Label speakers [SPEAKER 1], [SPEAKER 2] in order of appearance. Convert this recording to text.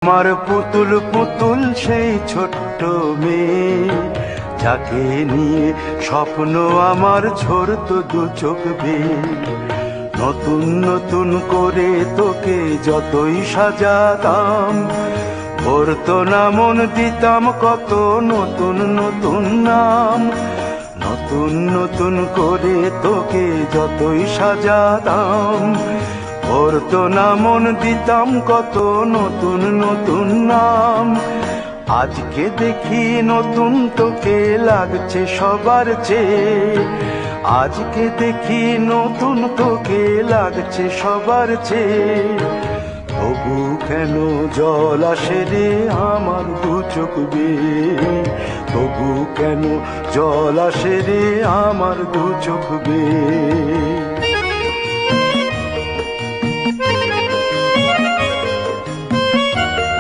[SPEAKER 1] আমার পুতুল পুতুল সেই ছোট্ট মেয়ে, যাকে নিয়ে স্বপ্ন আমার ঝরতো দু চোখ বেয়ে। নতুন নতুন করে তোকে যতই সাজাতাম, ভরতো না মন, দিতাম কত নতুন নতুন নাম। নতুন নতুন করে তোকে যতই সাজাতাম, ভরতো না মন, দিতাম কত নতুন নতুন নাম। আজকে দেখি নতুন তোকে লাগছে সবার চেয়ে, আজকে দেখি নতুন তোকে লাগছে সবার চেয়ে। তবু কেন জল আসে রে আমার দু চোখ বেয়ে, তবু কেন জল আসে রে আমার দু চোখ বেয়ে।